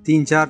3-4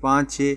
5-6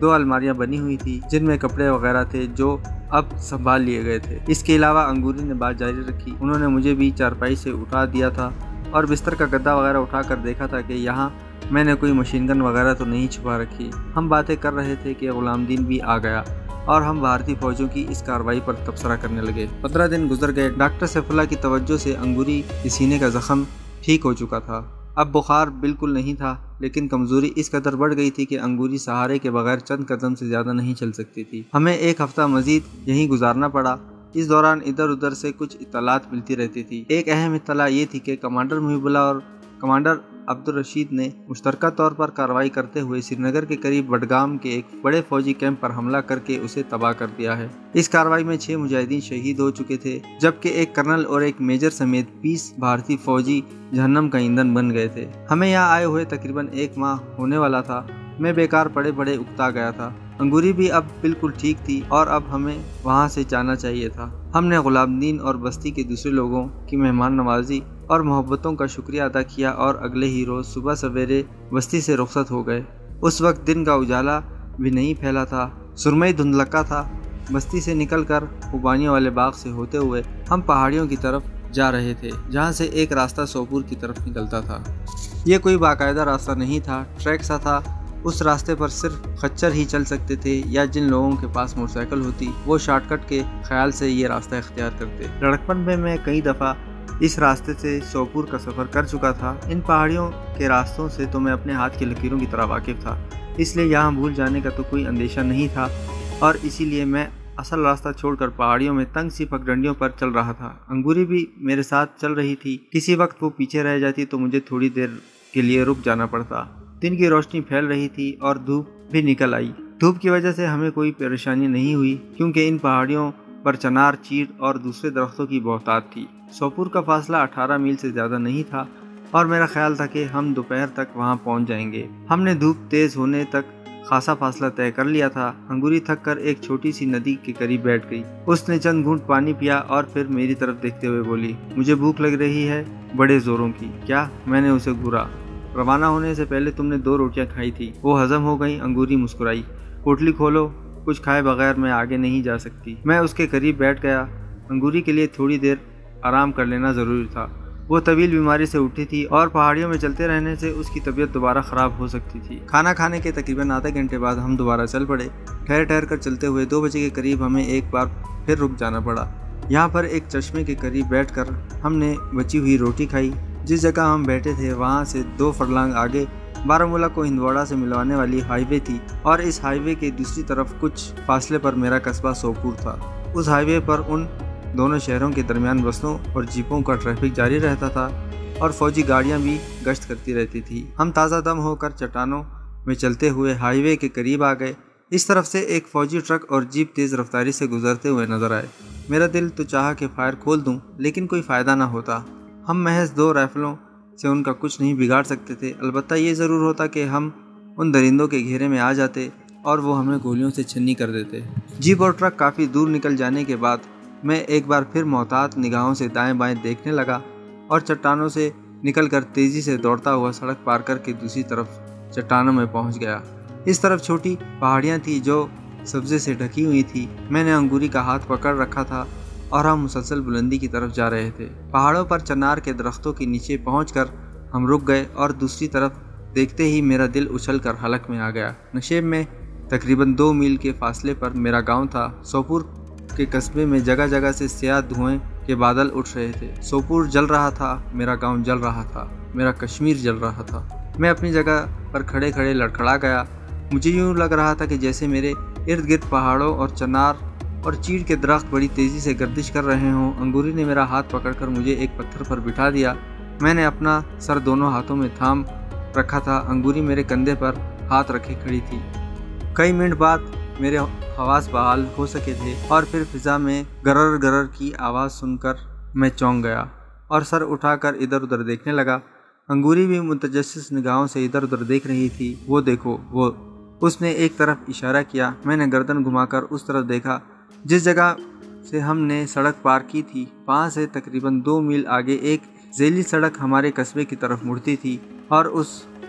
2 الماریاں بنی ہوئی تھی جن میں کپڑے وغیرہ تھے جو اب سنبھال لیے گئے تھے۔ اس کے علاوہ انگوری نے بات جاری رکھی، انہوں نے مجھے بھی چارپائی سے اٹھا دیا تھا اور بستر کا گدا وغیرہ اٹھا کر دیکھا تھا کہ یہاں میں نے کوئی مشین گن وغیرہ تو نہیں چھپا رکھی۔ ہم باتیں کر رہے تھے کہ غلام دین بھی آ گیا اور ہم بھارتی فوجوں کی اس کارروائی پر تبصرہ کرنے لگے۔ 15 دن گزر گئے۔ ڈاکٹر سیف اللہ کی توجہ سے انگوری کے سینے کا زخم ٹھیک ہو چکا تھا۔ اب بخار بالکل نہیں تھا، لیکن کمزوری اس قدر بڑھ گئی تھی کہ انگوری سہارے کے بغیر چند قدم سے زیادہ نہیں چل سکتی تھی۔ ہمیں 1 ہفتہ مزید یہیں گزارنا پڑا۔ اس دوران ادھر ادھر سے کچھ اطلاعات ملتی رہتی تھی۔ ایک اہم اطلاع یہ تھی کہ کمانڈر محب اللہ اور کمانڈر عبدالرشید نے مشترکہ طور پر کارروائی کرتے ہوئے سری نگر کے قریب بڈگام کے ایک بڑے فوجی کیمپ پر حملہ کر کے اسے تباہ کر دیا ہے۔ اس کارروائی میں 6 مجاہدین شہید ہو چکے تھے، جبکہ ایک کرنل اور ایک میجر سمیت 20 بھارتی فوجی جہنم کا ایندھن بن گئے تھے۔ ہمیں یہاں آئے ہوئے تقریباً 1 ماہ ہونے والا تھا۔ میں بیکار پڑے پڑے اکتا گیا تھا۔ انگوری بھی اب بالکل ٹھیک تھی اور اب ہمیں وہاں سے جانا چاہیے تھا۔ ہم نے غلام دین اور بستی کے دوسرے لوگوں کی مہمان نوازی اور محبتوں کا شکریہ ادا کیا اور اگلے ہی روز صبح سویرے بستی سے رخصت ہو گئے۔ اس وقت دن کا اجالا بھی نہیں پھیلا تھا، سرمئی دھندلکا تھا۔ بستی سے نکل کر خوبانیوں والے باغ سے ہوتے ہوئے ہم پہاڑیوں کی طرف جا رہے تھے، جہاں سے ایک راستہ سوپور کی طرف نکلتا تھا۔ یہ کوئی باقاعدہ راستہ نہیں تھا، ٹریک سا تھا۔ اس راستے پر صرف خچر ہی چل سکتے تھے یا جن لوگوں کے پاس موٹر سائیکل ہوتی وہ شارٹ کٹ کے خیال سے یہ راستہ اختیار کرتے۔ لڑکپن میں میں کئی دفعہ اس راستے سے سوپور کا سفر کر چکا تھا۔ ان پہاڑیوں کے راستوں سے تو میں اپنے ہاتھ کی لکیروں کی طرح واقف تھا، اس لیے یہاں بھول جانے کا تو کوئی اندیشہ نہیں تھا، اور اسی لیے میں اصل راستہ چھوڑ کر پہاڑیوں میں تنگ سی پگڈنڈیوں پر چل رہا تھا۔ انگوری بھی میرے ساتھ چل رہی تھی۔ کسی وقت وہ پیچھے رہ جاتی تو مجھے تھوڑی دیر کے لیے رک جانا پڑتا۔ دن کی روشنی پھیل رہی تھی اور دھوپ بھی نکل آئی۔ دھوپ کی وجہ سے ہمیں کوئی پریشانی نہیں ہوئی، کیونکہ ان پہاڑیوں پر چنار، چیڑ اور دوسرے درختوں کی بہتات تھی۔ سوپور کا فاصلہ 18 میل سے زیادہ نہیں تھا اور میرا خیال تھا کہ ہم دوپہر تک وہاں پہنچ جائیں گے۔ ہم نے دھوپ تیز ہونے تک خاصا فاصلہ طے کر لیا تھا۔ انگوری تھک کر ایک چھوٹی سی ندی کے قریب بیٹھ گئی۔ اس نے چند گھونٹ پانی پیا اور پھر میری طرف دیکھتے ہوئے بولی، مجھے بھوک لگ رہی ہے بڑے زوروں کی۔ کیا؟ میں نے اسے گھورا۔ روانہ ہونے سے پہلے تم نے 2 روٹیاں کھائی تھی، وہ ہضم ہو گئیں۔ انگوری مسکرائی۔ پوٹلی کھولو، کچھ کھائے بغیر میں آگے نہیں جا سکتی۔ میں اس کے قریب بیٹھ گیا۔ انگوری کے لیے تھوڑی دیر آرام کر لینا ضروری تھا۔ وہ طویل بیماری سے اٹھی تھی اور پہاڑیوں میں چلتے رہنے سے اس کی طبیعت دوبارہ خراب ہو سکتی تھی۔ کھانا کھانے کے تقریباً آدھے گھنٹے بعد ہم دوبارہ چل پڑے۔ ٹھہر کر چلتے ہوئے 2 بجے کے قریب ہمیں ایک بار پھر رک جانا پڑا۔ یہاں پر ایک چشمے کے قریب بیٹھ کر ہم نے بچی ہوئی روٹی کھائی۔ جس جگہ ہم بیٹھے تھے وہاں سے 2 فرلانگ آگے بارہمولہ کو ہندواڑہ سے ملوانے والی ہائی وے تھی، اور اس ہائی وے کے دوسری طرف کچھ فاصلے پر میرا قصبہ سوپور تھا۔ اس ہائی وے پر ان دونوں شہروں کے درمیان بسوں اور جیپوں کا ٹریفک جاری رہتا تھا اور فوجی گاڑیاں بھی گشت کرتی رہتی تھی۔ ہم تازہ دم ہو کر چٹانوں میں چلتے ہوئے ہائی وے کے قریب آ گئے۔ اس طرف سے ایک فوجی ٹرک اور جیپ تیز رفتاری سے گزرتے ہوئے نظر آئے۔ میرا دل تو چاہا کہ فائر کھول دوں، لیکن کوئی فائدہ نہ ہوتا۔ ہم محض 2 رائفلوں سے ان کا کچھ نہیں بگاڑ سکتے تھے۔ البتہ یہ ضرور ہوتا کہ ہم ان درندوں کے گھیرے میں آ جاتے اور وہ ہمیں گولیوں سے چھنی کر دیتے۔ جیپ اور ٹرک کافی دور نکل جانے کے بعد میں ایک بار پھر محتاط نگاہوں سے دائیں بائیں دیکھنے لگا اور چٹانوں سے نکل کر تیزی سے دوڑتا ہوا سڑک پار کر کے دوسری طرف چٹانوں میں پہنچ گیا۔ اس طرف چھوٹی پہاڑیاں تھیں جو سبزے سے ڈھکی ہوئی تھی۔ میں نے انگوری کا ہاتھ پکڑ رکھا تھا اور ہم مسلسل بلندی کی طرف جا رہے تھے۔ پہاڑوں پر چنار کے درختوں کے نیچے پہنچ کر ہم رک گئے اور دوسری طرف دیکھتے ہی میرا دل اچھل کر حلق میں آ گیا۔ نشیب میں تقریباً 2 میل کے فاصلے پر میرا گاؤں تھا۔ سوپور کے قصبے میں جگہ جگہ سے سیاہ دھوئیں کے بادل اٹھ رہے تھے۔ سوپور جل رہا تھا، میرا گاؤں جل رہا تھا، میرا کشمیر جل رہا تھا۔ میں اپنی جگہ پر کھڑے کھڑے لڑکھڑا گیا۔ مجھے یوں لگ رہا تھا کہ جیسے میرے ارد گرد پہاڑوں اور چنار اور چیڑ کے درخت بڑی تیزی سے گردش کر رہے ہوں۔ انگوری نے میرا ہاتھ پکڑ کر مجھے ایک پتھر پر بٹھا دیا۔ میں نے اپنا سر دونوں ہاتھوں میں تھام رکھا تھا۔ انگوری میرے کندھے پر ہاتھ رکھے کھڑی تھی۔ کئی منٹ بعد میرے حواس بحال ہو سکے تھے اور پھر فضا میں گرر گرر کی آواز سن کر میں چونک گیا اور سر اٹھا کر ادھر ادھر دیکھنے لگا۔ انگوری بھی متجسس نگاہوں سے ادھر ادھر دیکھ رہی تھی۔ وہ دیکھو، وہ۔ اس نے ایک طرف اشارہ کیا۔ میں نے گردن گھما کر اس طرف دیکھا جس جگہ سے ہم نے سڑک پار کی تھی۔ وہاں سے تقریباً 2 میل آگے ایک ذیلی سڑک ہمارے قصبے کی طرف مڑتی تھی اور اس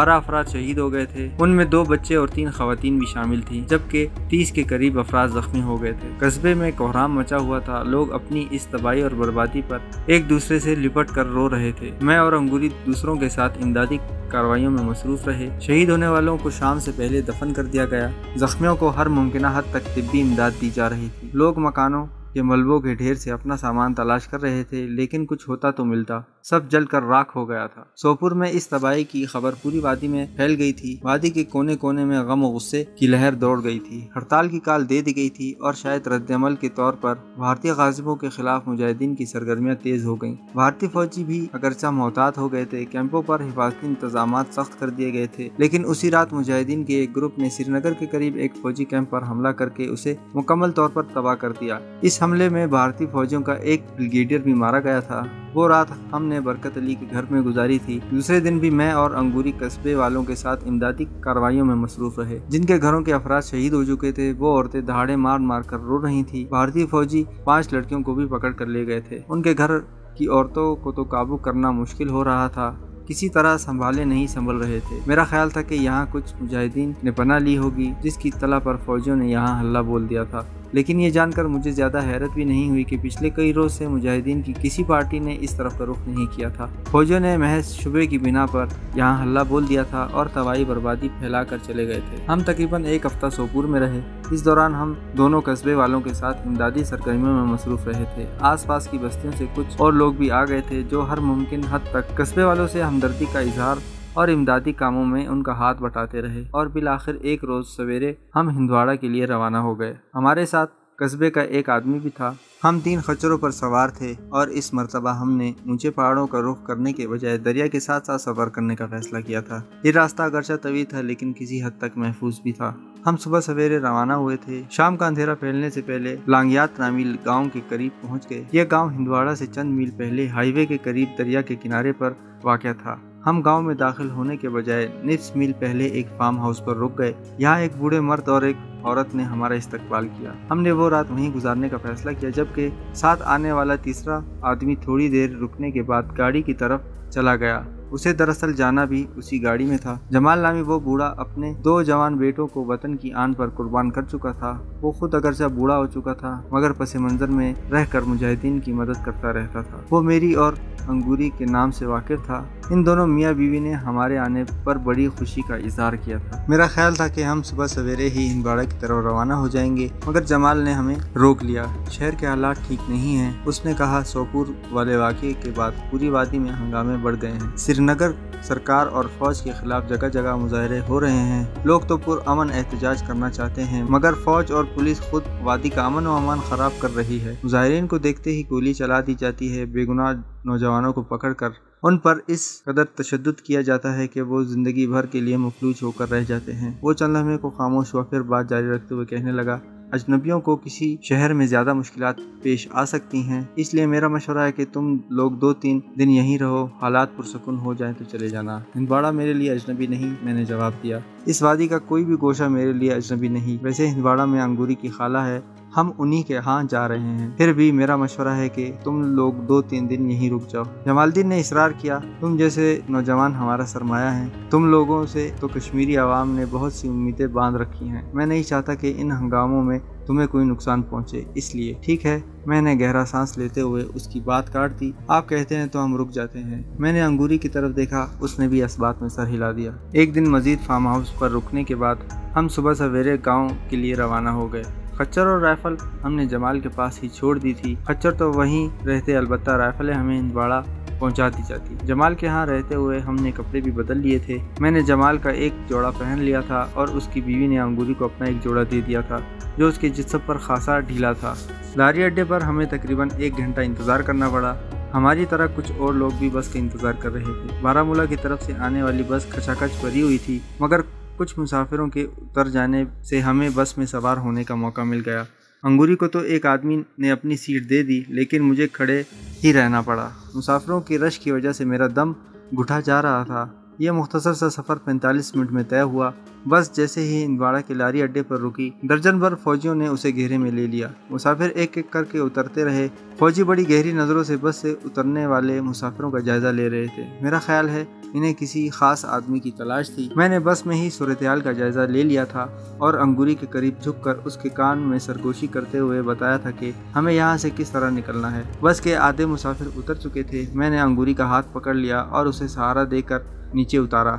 12 افراد شہید ہو گئے تھے، ان میں 2 بچے اور 3 خواتین بھی شامل تھیں، جبکہ 30 کے قریب افراد زخمی ہو گئے تھے۔ قصبے میں کوہرام مچا ہوا تھا، لوگ اپنی اس تباہی اور بربادی پر ایک دوسرے سے لپٹ کر رو رہے تھے۔ میں اور انگوری دوسروں کے ساتھ امدادی کارروائیوں میں مصروف رہے۔ شہید ہونے والوں کو شام سے پہلے دفن کر دیا گیا، زخمیوں کو ہر ممکنہ حد تک طبی امداد دی جا رہی تھی۔ لوگ مکانوں کے ملبوں کے ڈھیر سے اپنا سامان تلاش کر رہے تھے، لیکن کچھ ہوتا تو ملتا، سب جل کر راکھ ہو گیا تھا۔ سوپور میں اس تباہی کی خبر پوری وادی میں پھیل گئی تھی۔ وادی کے کونے کونے میں غم و غصے کی لہر دوڑ گئی تھی۔ ہڑتال کی کال دے دی گئی تھی اور شاید رد عمل کے طور پر بھارتی غازیوں کے خلاف مجاہدین کی سرگرمیاں تیز ہو گئیں۔ بھارتی فوجی بھی اگرچہ محتاط ہو گئے تھے، کیمپوں پر حفاظتی انتظامات سخت کر دیے گئے تھے، لیکن اسی رات مجاہدین کے ایک گروپ نے سری نگر کے قریب ایک فوجی کیمپ پر حملہ کر کے اسے مکمل طور پر تباہ کر دیا۔ اس حملے میں بھارتی فوجیوں کا ایک بریگیڈیئر بھی مارا گیا تھا۔ وہ رات ہم نے برکت علی کے گھر میں گزاری تھی۔ دوسرے دن بھی میں اور انگوری قصبے والوں کے ساتھ امدادی کارروائیوں میں مصروف رہے۔ جن کے گھروں کے افراد شہید ہو چکے تھے، وہ عورتیں دہاڑے مار مار کر رو رہی تھیں۔ بھارتی فوجی 5 لڑکیوں کو بھی پکڑ کر لے گئے تھے۔ ان کے گھر کی عورتوں کو تو قابو کرنا مشکل ہو رہا تھا، کسی طرح سنبھالے نہیں سنبھل رہے تھے۔ میرا خیال تھا کہ یہاں کچھ مجاہدین نے پناہ لی ہوگی، جس کی اطلاع پر فوجیوں نے یہاں حلہ بول دیا تھا، لیکن یہ جان کر مجھے زیادہ حیرت بھی نہیں ہوئی کہ پچھلے کئی روز سے مجاہدین کی کسی پارٹی نے اس طرف کا رخ نہیں کیا تھا۔ فوجیوں نے محض شبے کی بنا پر یہاں حلہ بول دیا تھا اور تباہی بربادی پھیلا کر چلے گئے تھے۔ ہم تقریباً 1 ہفتہ سوپور میں رہے۔ اس دوران ہم دونوں قصبے والوں کے ساتھ امدادی سرگرمیوں میں مصروف رہے تھے۔ آس پاس کی بستیوں سے کچھ اور لوگ بھی آ گئے تھے، جو ہر ممکن حد تک قصبے والوں سے ہمدردی کا اظہار اور امدادی کاموں میں ان کا ہاتھ بٹاتے رہے، اور بالآخر ایک روز سویرے ہم ہندواڑہ کے لیے روانہ ہو گئے۔ ہمارے ساتھ قصبے کا ایک آدمی بھی تھا۔ ہم 3 خچروں پر سوار تھے اور اس مرتبہ ہم نے اونچے پہاڑوں کا رخ کرنے کے بجائے دریا کے ساتھ ساتھ سفر کرنے کا فیصلہ کیا تھا۔ یہ راستہ اگرچہ طویل تھا، لیکن کسی حد تک محفوظ بھی تھا۔ ہم صبح سویرے روانہ ہوئے تھے۔ شام کا اندھیرا پھیلنے سے پہلے لانگیات نامی گاؤں کے قریب پہنچ گئے۔ یہ گاؤں ہندواڑہ سے چند میل پہلے ہائی وے کے قریب دریا کے کنارے پر واقع تھا۔ ہم گاؤں میں داخل ہونے کے بجائے نصف میل پہلے ایک فارم ہاؤس پر رک گئے۔ یہاں ایک بوڑھے مرد اور ایک عورت نے ہمارا استقبال کیا۔ ہم نے وہ رات وہیں گزارنے کا فیصلہ کیا، جبکہ ساتھ آنے والا تیسرا آدمی تھوڑی دیر رکنے کے بعد گاڑی کی طرف چلا گیا۔ اسے دراصل جانا بھی اسی گاڑی میں تھا۔ جمال نامی وہ بوڑھا اپنے 2 جوان بیٹوں کو وطن کی آن پر قربان کر چکا تھا۔ وہ خود اگرچہ بوڑھا ہو چکا تھا، مگر پس منظر میں رہ کر مجاہدین کی مدد کرتا رہتا تھا۔ وہ میری اور انگوری کے نام سے واقف تھا۔ ان دونوں میاں بیوی نے ہمارے آنے پر بڑی خوشی کا اظہار کیا تھا۔ میرا خیال تھا کہ ہم صبح سویرے ہی ہندواڑہ کی طرف روانہ ہو جائیں گے، مگر جمال نے ہمیں روک لیا۔ شہر کے حالات ٹھیک نہیں ہیں، اس نے کہا۔ سوپور والے واقعے کے بعد پوری وادی میں ہنگامے بڑھ گئے ہیں۔ سری نگر سرکار اور فوج کے خلاف جگہ جگہ مظاہرے ہو رہے ہیں۔ لوگ تو پرامن احتجاج کرنا چاہتے ہیں، مگر فوج اور پولیس خود وادی کا امن و امان خراب کر رہی ہے۔ مظاہرین کو دیکھتے ہی گولی چلا دی جاتی ہے۔ بے گناہ نوجوانوں کو پکڑ کر ان پر اس قدر تشدد کیا جاتا ہے کہ وہ زندگی بھر کے لیے مفلوج ہو کر رہ جاتے ہیں۔ وہ چند لمحے کو خاموش ہوا، پھر بات جاری رکھتے ہوئے کہنے لگا، اجنبیوں کو کسی شہر میں زیادہ مشکلات پیش آ سکتی ہیں، اس لیے میرا مشورہ ہے کہ تم لوگ 2-3 دن یہیں رہو، حالات پرسکون ہو جائیں تو چلے جانا۔ ہندواڑہ میرے لیے اجنبی نہیں، میں نے جواب دیا۔ اس وادی کا کوئی بھی گوشہ میرے لیے اجنبی نہیں۔ ویسے ہندواڑہ میں انگوری کی خالہ ہے، ہم انہی کے ہاں جا رہے ہیں، پھر بھی میرا مشورہ ہے کہ تم لوگ 2-3 دن یہیں رک جاؤ۔ جمال الدین نے اصرار کیا، تم جیسے نوجوان ہمارا سرمایہ ہیں، تم لوگوں سے تو کشمیری عوام نے بہت سی امیدیں باندھ رکھی ہیں۔ میں نہیں چاہتا کہ ان ہنگاموں میں تمہیں کوئی نقصان پہنچے، اس لیے ٹھیک ہے۔ میں نے گہرا سانس لیتے ہوئے اس کی بات کاٹ دی۔ آپ کہتے ہیں تو ہم رک جاتے ہیں۔ میں نے انگوری کی طرف دیکھا، اس نے بھی اس بات میں سر ہلا دیا۔ ایک دن مزید فارم ہاؤس پر رکنے کے بعد ہم صبح سویرے گاؤں کے لیے روانہ ہو گئے۔ خچر اور رائفل ہم نے جمال کے پاس ہی چھوڑ دی تھی۔ خچر تو وہیں رہتے، البتہ رائفلیں ہمیں ہندواڑہ پہنچا دی جاتی۔ جمال کے ہاں رہتے ہوئے ہم نے کپڑے بھی بدل لیے تھے۔ میں نے جمال کا ایک جوڑا پہن لیا تھا اور اس کی بیوی نے انگوری کو اپنا ایک جوڑا دے دیا تھا، جو اس کے جسم پر خاصا ڈھیلا تھا۔ لاری اڈے پر ہمیں تقریباً 1 گھنٹہ انتظار کرنا پڑا۔ ہماری طرح کچھ اور لوگ بھی بس کا انتظار کر رہے تھے۔ بارہمولہ کی طرف سے آنے والی بس کھچاکھچ بھری ہوئی تھی، مگر کچھ مسافروں کے اتر جانے سے ہمیں بس میں سوار ہونے کا موقع مل گیا۔ انگوری کو تو ایک آدمی نے اپنی سیٹ دے دی، لیکن مجھے کھڑے ہی رہنا پڑا۔ مسافروں کی رش کی وجہ سے میرا دم گھٹا جا رہا تھا۔ یہ مختصر سا سفر 45 منٹ میں طے ہوا۔ بس جیسے ہی ہندواڑہ کے لاری اڈے پر رکی، درجن بھر فوجیوں نے اسے گھیرے میں لے لیا۔ مسافر ایک ایک کر کے اترتے رہے۔ فوجی بڑی گہری نظروں سے بس سے اترنے والے مسافروں کا جائزہ لے رہے تھے۔ میرا خیال ہے انہیں کسی خاص آدمی کی تلاش تھی۔ میں نے بس میں ہی صورتحال کا جائزہ لے لیا تھا اور انگوری کے قریب جھک کر اس کے کان میں سرگوشی کرتے ہوئے بتایا تھا کہ ہمیں یہاں سے کس طرح نکلنا ہے۔ بس کے آدھے مسافر اتر چکے تھے۔ میں نے انگوری کا ہاتھ پکڑ لیا اور اسے سہارا دے کر نیچے اتارا۔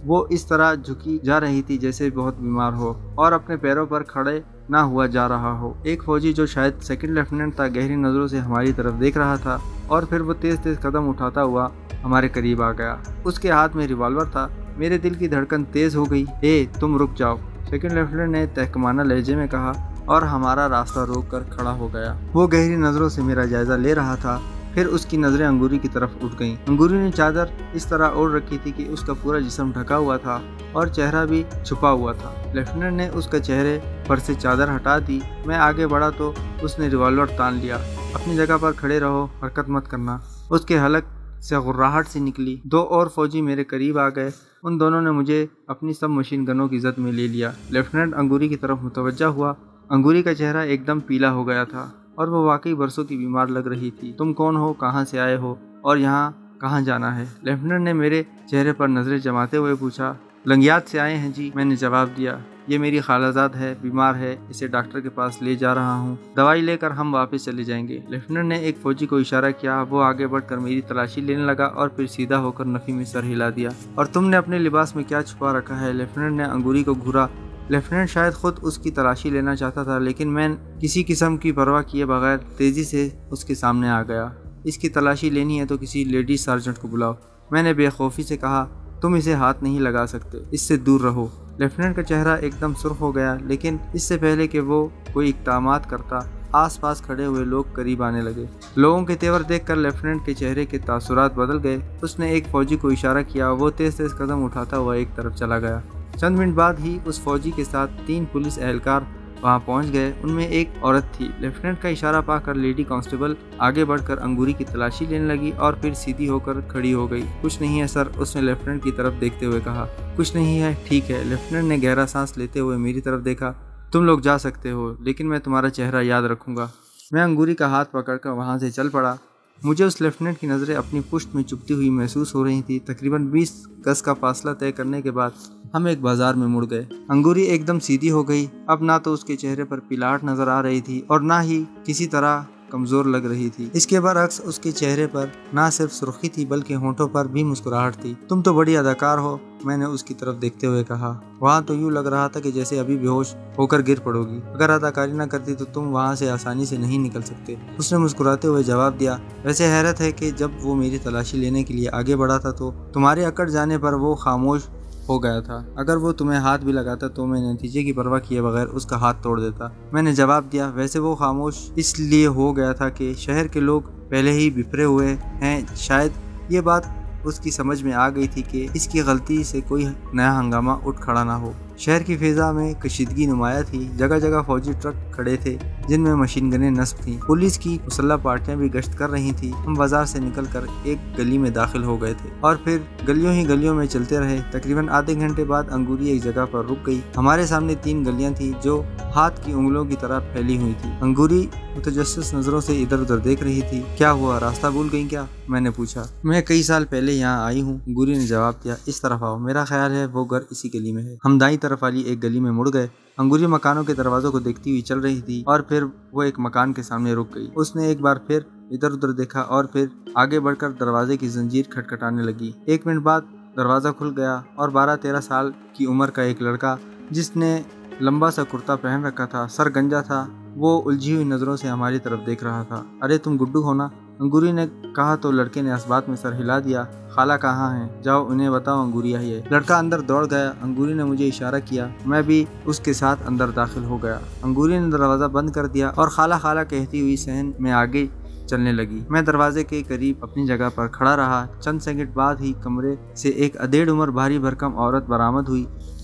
وہ اس طرح جھکی جا رہی تھی جیسے بہت بیمار ہو اور اپنے پیروں پر کھڑے نہ ہوا جا رہا ہو۔ ایک فوجی جو شاید سیکنڈ لیفٹیننٹ تھا گہری نظروں سے ہماری طرف دیکھ رہا تھا اور پھر وہ تیز تیز قدم اٹھاتا ہوا ہمارے قریب آ گیا۔ اس کے ہاتھ میں ریوالور تھا۔ میرے دل کی دھڑکن تیز ہو گئی۔ تم رک جاؤ، سیکنڈ لیفٹیننٹ نے تحکمانہ لہجے میں کہا اور ہمارا راستہ روک کر کھڑا ہو گیا۔ وہ گہری نظروں سے میرا جائزہ لے رہا تھا۔ پھر اس کی نظریں انگوری کی طرف اٹھ گئیں۔ انگوری نے چادر اس طرح اوڑھ رکھی تھی کہ اس کا پورا جسم ڈھکا ہوا تھا اور چہرہ بھی چھپا ہوا تھا۔ لیفٹیننٹ نے اس کا چہرے پر سے چادر ہٹا دی۔ میں آگے بڑھا تو اس نے ریوالور تان لیا۔ اپنی جگہ پر کھڑے رہو، حرکت مت کرنا۔ اس کے حلق سے غراہٹ سی نکلی۔ دو اور فوجی میرے قریب آ گئے۔ ان دونوں نے مجھے اپنی سب مشین گنوں کی زد میں لے لیا۔ لیفٹیننٹ انگوری کی طرف متوجہ ہوا۔ انگوری کا چہرہ ایک دم پیلا ہو گیا تھا اور وہ واقعی برسوں کی بیمار لگ رہی تھی۔ تم کون ہو، کہاں سے آئے ہو اور یہاں کہاں جانا ہے؟ لیفٹیننٹ نے میرے چہرے پر نظریں جماتے ہوئے پوچھا۔ لنگیات سے آئے ہیں جی، میں نے جواب دیا۔ یہ میری خالہ زاد ہے، بیمار ہے، اسے ڈاکٹر کے پاس لے جا رہا ہوں، دوائی لے کر ہم واپس چلے جائیں گے۔ لیفٹیننٹ نے ایک فوجی کو اشارہ کیا۔ وہ آگے بڑھ کر میری تلاشی لینے لگا اور پھر سیدھا ہو کر نفی میں سر ہلا دیا۔ اور تم نے اپنے لباس میں کیا چھپا رکھا ہے؟ لیفٹیننٹ نے انگوری کو گھورا۔ لیفٹیننٹ شاید خود اس کی تلاشی لینا چاہتا تھا، لیکن میں کسی قسم کی پرواہ کیے بغیر تیزی سے اس کے سامنے آ گیا۔ اس کی تلاشی لینی ہے تو کسی لیڈی سارجنٹ کو بلاؤ، میں نے بے خوفی سے کہا۔ تم اسے ہاتھ نہیں لگا سکتے، اس سے دور رہو۔ لیفٹیننٹ کا چہرہ ایک دم سرخ ہو گیا، لیکن اس سے پہلے کہ وہ کوئی اقدامات کرتا آس پاس کھڑے ہوئے لوگ قریب آنے لگے۔ لوگوں کے تیور دیکھ کر لیفٹیننٹ کے چہرے کے تاثرات بدل گئے۔ اس نے ایک فوجی کو اشارہ کیا، وہ تیز تیز قدم اٹھاتا ہوا ایک طرف چلا گیا۔ چند منٹ بعد ہی اس فوجی کے ساتھ 3 پولیس اہلکار وہاں پہنچ گئے۔ ان میں ایک عورت تھی۔ لیفٹیننٹ کا اشارہ پا کر لیڈی کانسٹیبل آگے بڑھ کر انگوری کی تلاشی لینے لگی اور پھر سیدھی ہو کر کھڑی ہو گئی۔ کچھ نہیں ہے سر، اس نے لیفٹیننٹ کی طرف دیکھتے ہوئے کہا۔ کچھ نہیں ہے، ٹھیک ہے۔ لیفٹیننٹ نے گہرا سانس لیتے ہوئے میری طرف دیکھا۔ تم لوگ جا سکتے ہو، لیکن میں تمہارا چہرہ یاد رکھوں گا۔ میں انگوری کا ہاتھ پکڑ کر وہاں سے چل پڑا۔ مجھے اس لیفٹیننٹ کی نظریں اپنی پشت میں چبھتی ہوئی محسوس ہو رہی تھی۔ تقریباً 20 گز کا فاصلہ طے کرنے کے بعد ہم ایک بازار میں مڑ گئے۔ انگوری ایک دم سیدھی ہو گئی۔ اب نہ تو اس کے چہرے پر پلاٹ نظر آ رہی تھی اور نہ ہی کسی طرح کمزور لگ رہی تھی۔ اس کے برعکس اس کے چہرے پر نہ صرف سرخی تھی بلکہ ہونٹوں پر بھی مسکراہٹ تھی۔ تم تو بڑی اداکار ہو، میں نے اس کی طرف دیکھتے ہوئے کہا۔ وہاں تو یوں لگ رہا تھا کہ جیسے ابھی بے ہوش ہو کر گر پڑو گی۔ اگر اداکاری نہ کرتی تو تم وہاں سے آسانی سے نہیں نکل سکتے، اس نے مسکراتے ہوئے جواب دیا۔ ویسے حیرت ہے کہ جب وہ میری تلاشی لینے کے لیے آگے بڑھا تھا تو تمہارے اکڑ جانے پر وہ خاموش ہو گیا تھا۔ اگر وہ تمہیں ہاتھ بھی لگاتا تو میں نتیجے کی پرواہ کیے بغیر اس کا ہاتھ توڑ دیتا، میں نے جواب دیا۔ ویسے وہ خاموش اس لیے ہو گیا تھا کہ شہر کے لوگ پہلے ہی بپھرے ہوئے ہیں۔ شاید یہ بات اس کی سمجھ میں آ گئی تھی کہ اس کی غلطی سے کوئی نیا ہنگامہ اٹھ کھڑا نہ ہو۔ شہر کی فضا میں کشیدگی نمایاں تھی۔ جگہ جگہ فوجی ٹرک کھڑے تھے جن میں مشین گنیں نصب تھیں۔ پولیس کی مسلح پارٹیاں بھی گشت کر رہی تھیں۔ ہم بازار سے نکل کر ایک گلی میں داخل ہو گئے تھے اور پھر گلیوں ہی گلیوں میں چلتے رہے۔ تقریباً آدھے گھنٹے بعد انگوری ایک جگہ پر رک گئی۔ ہمارے سامنے 3 گلیاں تھیں جو ہاتھ کی انگلیوں کی طرح پھیلی ہوئی تھی۔ انگوری متجسس نظروں سے ادھر ادھر دیکھ رہی تھی۔ کیا ہوا، راستہ بھول گئی کیا؟ میں نے پوچھا۔ میں کئی سال پہلے یہاں آئی ہوں، انگوری نے جواب دیا۔ اس طرف آؤ، میرا خیال ہے وہ گھر اسی گلی میں ہے۔ ہم دائیں طرف والی ایک گلی میں مڑ گئے۔ انگوری مکانوں کے دروازوں کو دیکھتی ہوئی چل رہی تھی اور پھر وہ ایک مکان کے سامنے رک گئی۔ اس نے ایک بار پھر ادھر ادھر دیکھا اور پھر آگے بڑھ کر دروازے کی زنجیر کھٹکھٹانے لگی۔ 1 منٹ بعد دروازہ کھل گیا اور 12-13 سال کی عمر کا ایک لڑکا جس نے لمبا سا کرتا پہن رکھا تھا، سر گنجا تھا، وہ الجھی ہوئی نظروں سے ہماری طرف دیکھ رہا تھا۔ ارے تم گڈو ہو نا، انگوری نے کہا تو لڑکے نے اس بات میں سر ہلا دیا۔ خالہ کہاں ہیں؟ جاؤ انہیں بتاؤ انگوری آئی ہے۔ لڑکا اندر دوڑ گیا۔ انگوری نے مجھے اشارہ کیا، میں بھی اس کے ساتھ اندر داخل ہو گیا۔ انگوری نے دروازہ بند کر دیا اور خالہ خالہ کہتی ہوئی صحن میں آگے چلنے لگی۔ میں دروازے کے قریب اپنی جگہ پر کھڑا رہا۔ چند سیکنڈ بعد ہی کمرے سے ایک ادھیڑ عمر بھاری بھرکم عورت برآمد ہوئی۔